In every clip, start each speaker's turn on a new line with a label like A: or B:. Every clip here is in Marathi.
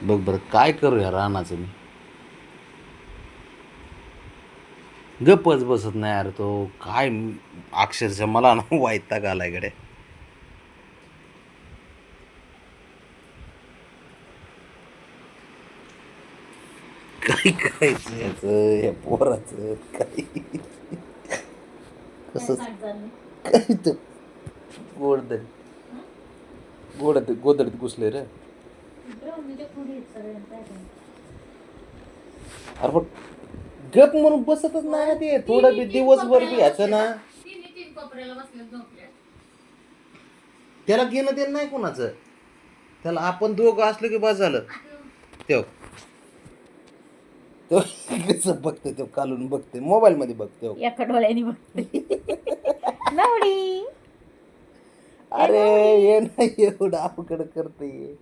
A: बघ बरं काय करू या रानाचं मी. गप्पच बसत नाही यार तो. काय अक्षरशः मला ना वैताग आलाय गड्या. काय करायचं याचं या पोराचं काय. कसं काय तर गोडधन गोदडीत घुसले रे. अरे पण गप म्हणून बसतच नाही ना ते. थोडं बी दिवसभर बी ह्याचं ना. त्याला घेणं देणं नाही कोणाचं. त्याला आपण दोघं असलो की बस झालं. तेव्हा तो कसं बघते, तो कालून बघते मोबाईल मध्ये बघते.
B: एका डोळ्याने बघते नवडी.
A: अरे ये नाही एवढं अवघड करते.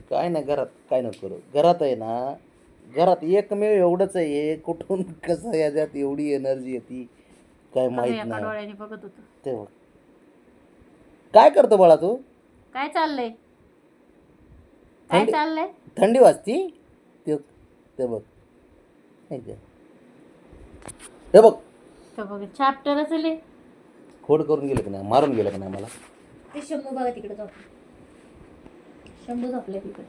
A: काय ना घरात काय ना करू. घरात आहे ना, घरात एकमेव एवढंच आहे. कुठून कसं याच्यात एवढी एनर्जी येते काय माहित
B: एका
A: नाही.
B: डोळ्याने बघत होतो.
A: तेव्हा काय करतो बाळा तू.
B: काय चाललंय, काय
A: थंडी
B: चाललंय?
A: थंडी वाजती. ते ते बघ हे बघ
B: तर बघ चॅप्टर असेल.
A: खोड करून गेलं की नाही, मारून गेलं की नाही मला.
B: ते शंभू बघा तिकडे झोपले. शंभू झोपले तिकडे.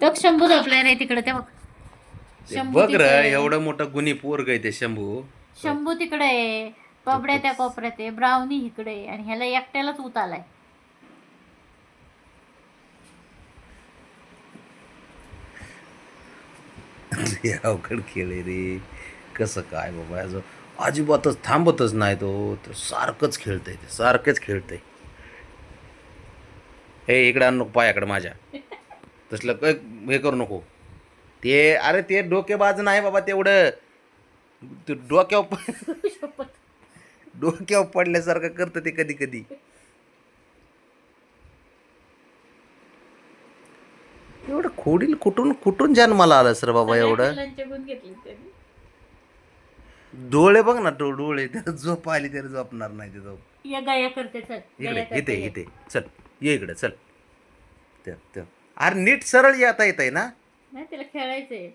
B: तो शंभू झोपलाय रे तिकडे. ते बघ शंभू
A: बघ र
B: तिकडे.
A: एवढं मोठं गुन्ही पोरग आहे ते शंभू.
B: शंभू तिकडे आहे, बबड्या त्या कोपऱ्यात आहे, ब्राउनी इकडे आहे, आणि ह्याला एकट्यालाच उत आलाय.
A: अवघड खेळ आहे रे. कसं काय बाबा याचं अजिबातच थांबतच नाही तो सारखंच खेळतंय. ते सारखंच खेळतंय. हे इकडे आण नको पायाकडे माझ्या. तसलं काय हे करू नको. ते अरे ते डोकेबाज नाही बाबा तेवढं. ते डोक्यावर पडल्यासारखं करतं ते कधी कधी. एवढं खोडील कुठून कुठून जन्माला आलं सर बाबा एवढं. डोळे बघ ना, डोळे त्याला झोप आली त्याला झोपणार नाही ते झोप.
B: या गाया करते चल.
A: इकडे इथे इथे चल. ये इकडे चल. अरे नीट सरळ येता येत आहे ना.
B: नाही त्याला खेळायचंय.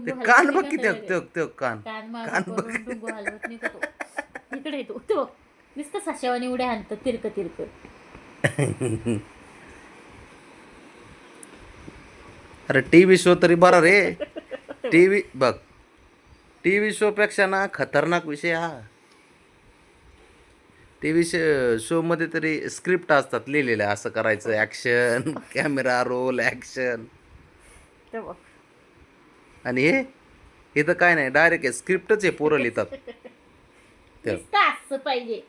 A: ते कान बघ की ते कान.
B: कान बघ. डुंगू हलवत नाही का तो. इकडे येतो तो. नुसतं साशावानी उड्या आणतं तिरक तिरक.
A: अरे टीव्ही शो तरी बरा रे. टीव्ही बघ. टीव्ही शो पेक्षा ना खतरनाक विषय हा. टीव्ही शो मध्ये तरी स्क्रिप्ट असतात लिहिलेल्या. असं करायचं, ऍक्शन, कॅमेरा रोल, ऍक्शन. आणि हे तर काय नाही, डायरेक्ट आहे स्क्रिप्टच आहे. पोरं लिहितात
B: असं पाहिजे.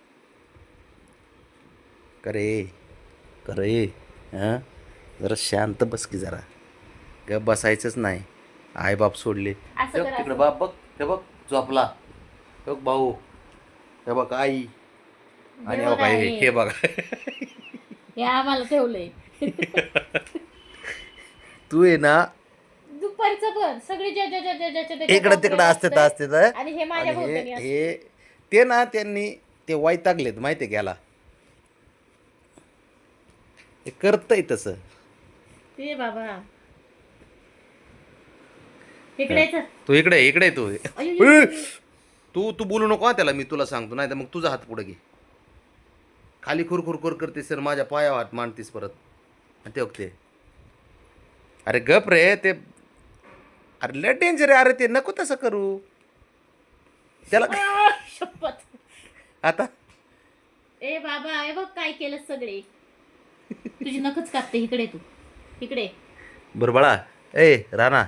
A: करे करे हां जरा शांत बस की जरा. ग बसायचंच नाही. आई बाप सोडले. तिकडे बाप बघ. हे बघ झोपला. बघ भाऊ. हे बघ आई. आणि बघा हे बघा.
B: हे आम्हाला ठेवलंय.
A: तू आहे ना
B: दुपारचं पण सगळे
A: इकडं तिकडं असते
B: आणि हे माझ्या भोवतानी असतं.
A: हे ते ना त्यांनी ते वैतागलेत माहिती घ्यायला. हे करतंय तसं.
B: ते बाबा इकडे चल.
A: तू इकडे तू.
B: अय्यो.
A: तू तू बोलू नको त्याला. मी तुला सांगतो नाही तर मग तुझा हात पुढे घे. खाली खुरखुर करतेस सर माझ्या पायावर हात मांडतीस परत. ते बघते. अरे गप रे ते. अरे लय डेंजर आहे. अरे ते नको तसं करू त्याला.
B: शपथ.
A: आता
B: ए बाबा हे बघ काय केलं सगळे. तुझी नखच कापते. इकडे तू इकडे.
A: बरं बाळा. ए राणा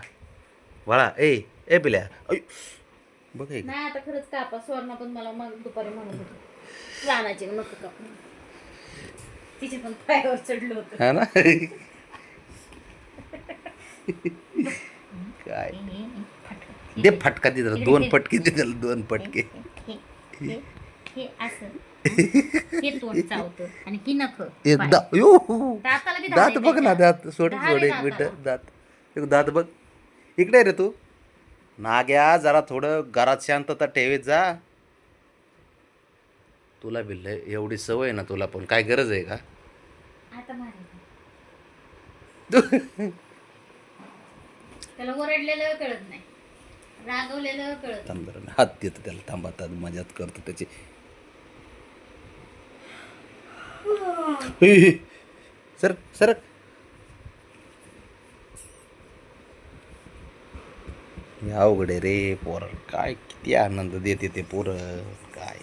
A: बाळा. ए पिल्या. बघ
B: नाही आता खरंच कापा. स्वर्णा पण मला मग दुपारी म्हणत होती रानाचे नको काप. तिचे पण पायावर चढलं होतं.
A: हा ना. काय दे फटका दे जरा. 2 फटके दे त्याला. 2 फटके.
B: हे असं हे तोंड चावतं आणि ही नख.
A: दात बघ ना. दात सोड एक मिनिट. दात बघ. इकडे रे तू. नाग्या जरा थोडं घरात शांतता ठेवीत जा. तुला बिल्ल एवढी सवय ना तुला पण काय गरज आहे का.
B: आता मारायचं. त्याला ओरडलेलं कळत नाही, रागवलेलं कळत
A: थांब जरा, हात देतो त्याला, थांबा आता मजात करतो त्याची. सर सर अवघड आहे रे पोर, काय किती आनंद देते ते पोरं काय.